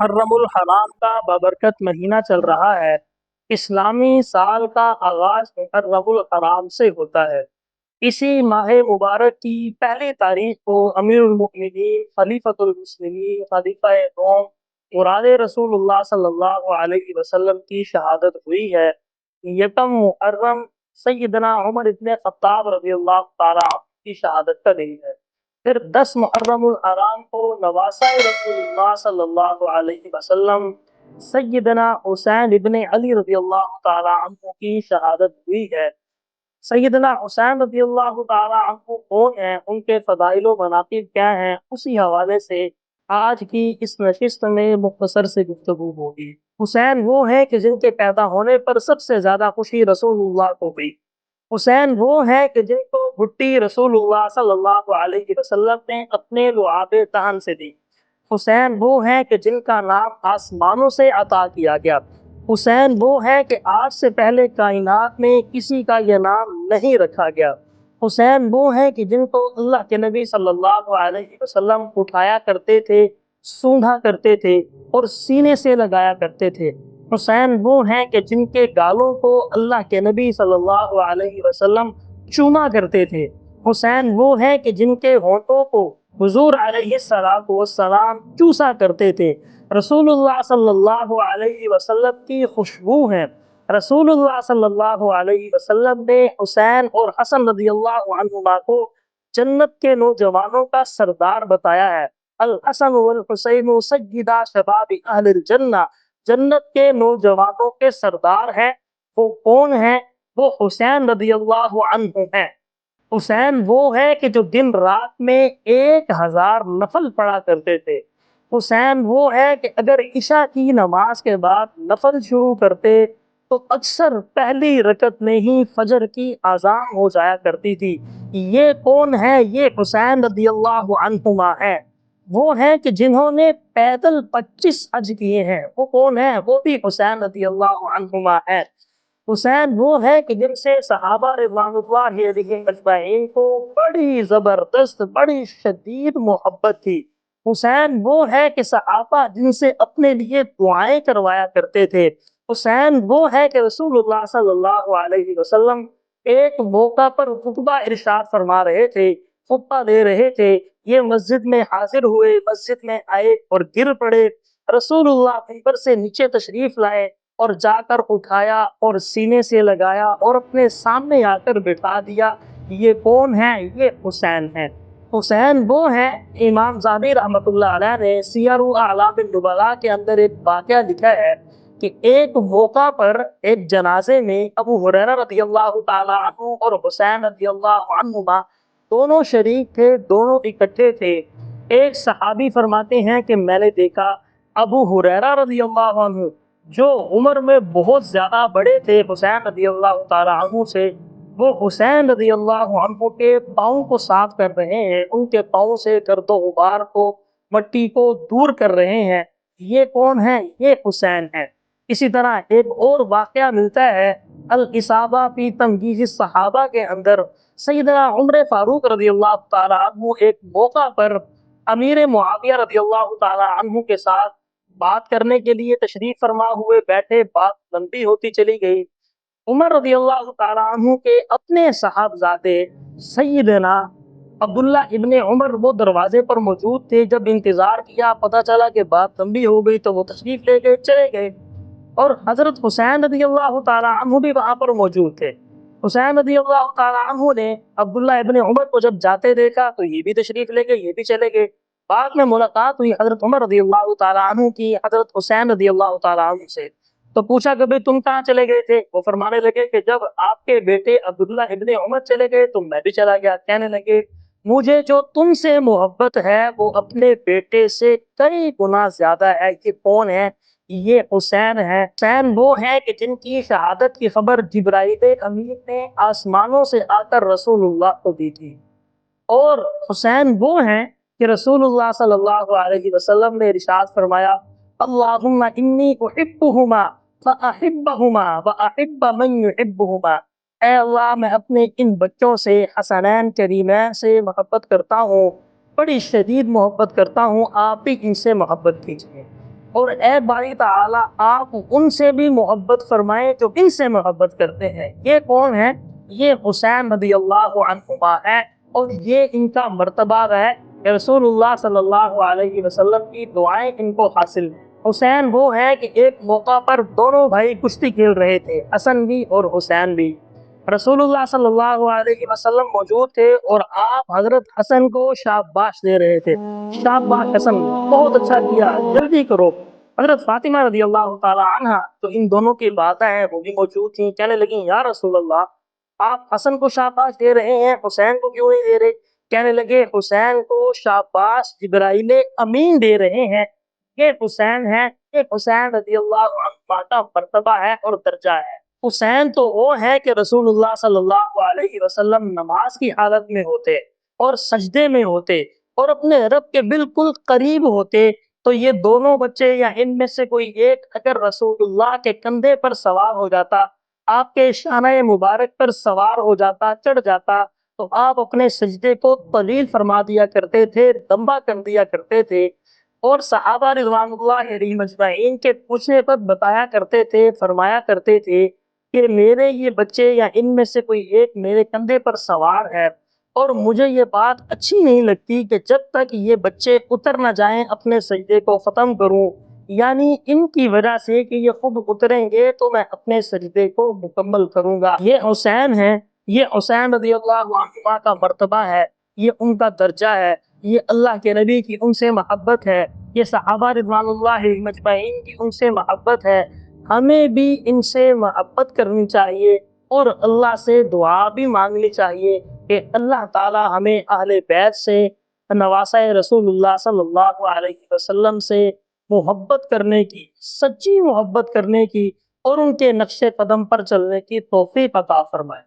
محرم الحرام کا بابرکت مہینہ چل رہا ہے۔ اسلامی سال کا آغاز محرم الحرام سے ہوتا ہے۔ اسی ماہ مبارک کی پہلی تاریخ کو امیر المؤمنین خلیفۃ المسلمین خلیفہ دوم مراد رسول اللہ صلی اللہ علیہ وسلم کی شہادت ہوئی ہے۔ یکم محرم سیدنا عمر ابن خطاب رضی اللہ تعالیٰ عنہ کی شہادت کا دن ہے۔ پھر 10 محرم الحرام کو نواسۂ رسول اللہ صلی اللہ علیہ وسلم سیدنا حسین ابن علی رضی اللہ تعالیٰ عنہ کی شہادت ہوئی ہے۔ سیدنا حسین رضی اللہ تعالیٰ عنہ کون ہیں، ان کے فضائل و مناقب کیا ہیں، اسی حوالے سے آج کی اس نشست میں مختصر سے گفتگو ہوگی۔ حسین وہ ہیں کہ جن کے پیدا ہونے پر سب سے زیادہ خوشی رسول اللہ کو ہوئی۔ حسین وہ ہیں کہ جن کو بھٹی رسول اللہ صلی اللہ علیہ وسلم نے اپنے لعاب تن سے دی۔ حسین وہ ہیں کہ جن کا نام آسمانوں سے عطا کیا گیا۔ حسین وہ ہے کہ آج سے پہلے کائنات میں کسی کا یہ نام نہیں رکھا گیا۔ حسین وہ ہیں کہ جن کو اللہ کے نبی صلی اللہ علیہ وسلم اٹھایا کرتے تھے، سونگھا کرتے تھے اور سینے سے لگایا کرتے تھے۔ حسین وہ ہیں کہ جن کے گالوں کو اللہ کے نبی صلی اللہ علیہ وسلم چوما کرتے تھے۔ حسین وہ ہیں کہ جن کے ہونٹوں کو حضور علیہ السلام چوسا کرتے تھے۔ رسول اللہ صلی اللہ علیہ وسلم کی خوشبو ہیں۔ رسول اللہ صلی اللہ علیہ وسلم نے حسین اور حسن رضی اللہ عنہما کو جنت کے نوجوانوں کا سردار بتایا ہے۔ الحسن والحسین سیدا شباب اہل الجنہ، جنت کے نوجوانوں کے سردار ہیں۔ وہ کون ہیں؟ وہ حسین رضی اللہ عنہ ہیں۔ حسین وہ ہے کہ جو دن رات میں 1000 نفل پڑھا کرتے تھے۔ حسین وہ ہے کہ اگر عشاء کی نماز کے بعد نفل شروع کرتے تو اکثر پہلی رکعت میں ہی فجر کی اذان ہو جایا کرتی تھی۔ یہ کون ہے؟ یہ حسین رضی اللہ عنہما ہیں۔ وہ ہیں کہ جنہوں نے پیدل 25 حج کیے ہیں۔ وہ کون ہیں؟ وہ بھی حسین رضی اللہ عنہما ہیں۔ حسین وہ ہے کہ جن سے صحابہ رضوان اللہ علیہم اجمعین کو بڑی زبردست، بڑی شدید محبت تھی۔ حسین وہ ہے کہ صحابہ جن سے اپنے لیے دعائیں کروایا کرتے تھے۔ حسین وہ ہے کہ رسول اللہ صلی اللہ علیہ وسلم ایک موقع پر خطبہ ارشاد فرما رہے تھے، خطبہ دے رہے تھے، یہ مسجد میں حاضر ہوئے، مسجد میں آئے اور گر پڑے۔ رسول اللہ منبر سے نیچے تشریف لائے اور جا کر اٹھایا اور سینے سے لگایا اور اپنے سامنے آ کر بٹھا دیا۔ یہ کون ہے؟ یہ حسین ہے۔ حسین وہ ہیں، امام ذہبی رحمۃ اللہ علیہ نے سیر اعلام النبلاء کے اندر ایک واقعہ لکھا ہے کہ ایک موقع پر ایک جنازے میں ابو ہریرہ رضی اللہ تعالیٰ عنہ اور حسین رضی اللہ عنہما دونوں شریک تھے، دونوں اکٹھے تھے۔ ایک صحابی فرماتے ہیں کہ میں نے دیکھا ابو ہریرہ رضی اللہ عنہ جو عمر میں بہت زیادہ بڑے تھے حسین رضی اللہ تعالیٰ عنہ سے، وہ حسین رضی اللہ عنہ کے پاؤں کو صاف کر رہے ہیں، ان کے پاؤں سے گرد و غبار کو، مٹی کو دور کر رہے ہیں۔ یہ کون ہے؟ یہ حسین ہے۔ اسی طرح ایک اور واقعہ ملتا ہے الاصابہ فی تمجیز الصحابہ کے اندر، سیدنا عمر فاروق رضی اللہ تعالیٰ عنہ ایک موقع پر امیر معاویہ رضی اللہ تعالیٰ عنہ کے ساتھ بات کرنے کے لیے تشریف فرما ہوئے بیٹھے، بات لمبی ہوتی چلی گئی۔ عمر رضی اللہ تعالیٰ عنہ کے اپنے صاحبزادے سیدنا عبداللہ ابن عمر وہ دروازے پر موجود تھے۔ جب انتظار کیا، پتہ چلا کہ بات لمبی ہو گئی تو وہ تشریف لے گئے، چلے گئے، اور حضرت حسین رضی اللہ تعالیٰ عنہ بھی وہاں پر موجود تھے۔ حسین رضی اللہ تعالیٰ عنہ نے عبداللہ ابن عمر کو جب جاتے دیکھا تو یہ بھی تشریف لے گئے، یہ بھی چلے گئے۔ بعد میں ملاقات ہوئی حضرت عمر رضی اللہ تعالیٰ عنہ کی حضرت حسین رضی اللہ تعالیٰ عنہ سے، تو پوچھا کہ بھئی تم کہاں چلے گئے تھے؟ وہ فرمانے لگے کہ جب آپ کے بیٹے عبداللہ ابن عمر چلے گئے تو میں بھی چلا گیا۔ کہنے لگے مجھے جو تم سے محبت ہے وہ اپنے بیٹے سے کئی گنا زیادہ ہے۔ یہ کون ہے؟ یہ حسین ہے۔ حسین وہ ہیں کہ جن کی شہادت کی خبر جبرائیل امین نے آسمانوں سے آ کر رسول اللہ کو دی تھی، اور حسین وہ ہیں کہ رسول اللہ صلی اللہ علیہ وسلم نے ارشاد فرمایا اللہم انی احبہما فاحبہما واحب من یحبہما، اے اللہ میں اپنے ان بچوں سے حسنین کریمین سے محبت کرتا ہوں، بڑی شدید محبت کرتا ہوں، آپ بھی ان سے محبت کیجیے۔ اور اے باری تعالیٰ آپ ان سے بھی محبت فرمائیں جو ان سے محبت کرتے ہیں۔ یہ کون ہے؟ یہ حسین رضی اللہ عنہما ہے، اور یہ ان کا مرتبہ ہے کہ رسول اللہ صلی اللہ علیہ وسلم کی دعائیں ان کو حاصل ہیں۔ حسین وہ ہے کہ ایک موقع پر دونوں بھائی کشتی کھیل رہے تھے، حسن بھی اور حسین بھی۔ رسول اللہ صلی اللہ علیہ وسلم موجود تھے اور آپ حضرت حسن کو شاباش دے رہے تھے، شاباش حسن، بہت اچھا کیا، جلدی کرو۔ حضرت فاطمہ رضی اللہ تعالی عنہ تو ان دونوں کی والدہ ہیں، وہ بھی موجود تھیں، کہنے لگیں یا رسول اللہ، آپ حسن کو شاباش دے رہے ہیں، حسین کو کیوں نہیں دے رہے؟ کہنے لگے حسین کو شاباش جبرائیل امین دے رہے ہیں، یہ حسین ہے، یہ حسین رضی اللہ عنہ کا مرتبہ ہے اور درجہ ہے۔ حسین تو وہ ہے کہ رسول اللہ صلی اللہ علیہ وسلم نماز کی حالت میں ہوتے اور سجدے میں ہوتے اور اپنے رب کے بالکل قریب ہوتے، تو یہ دونوں بچے یا ان میں سے کوئی ایک اگر رسول اللہ کے کندھے پر سوار ہو جاتا، آپ کے شانہ مبارک پر سوار ہو جاتا، چڑھ جاتا، تو آپ اپنے سجدے کو طویل فرما دیا کرتے تھے، لمبا کر دیا کرتے تھے، اور صحابہ رضوان اللہ علیہم اجمعین کے پوچھنے پر بتایا کرتے تھے، فرمایا کرتے تھے کہ میرے یہ بچے یا ان میں سے کوئی ایک میرے کندھے پر سوار ہے، اور مجھے یہ بات اچھی نہیں لگتی کہ جب تک یہ بچے اتر نہ جائیں اپنے سجدے کو ختم کروں، یعنی ان کی وجہ سے کہ یہ خود اتریں گے تو میں اپنے سجدے کو مکمل کروں گا۔ یہ حسین ہے، یہ حسین رضی اللہ عنہ کا مرتبہ ہے، یہ ان کا درجہ ہے، یہ اللہ کے نبی کی ان سے محبت ہے، یہ صحابہ رضوان اللہ مجمعین کی ان سے محبت ہے۔ ہمیں بھی ان سے محبت کرنی چاہیے اور اللہ سے دعا بھی مانگنی چاہیے کہ اللہ تعالی ہمیں اہل بیت سے، نواسۂ رسول اللہ صلی اللہ علیہ وسلم سے محبت کرنے کی، سچی محبت کرنے کی، اور ان کے نقش قدم پر چلنے کی توفیق عطا فرمائے۔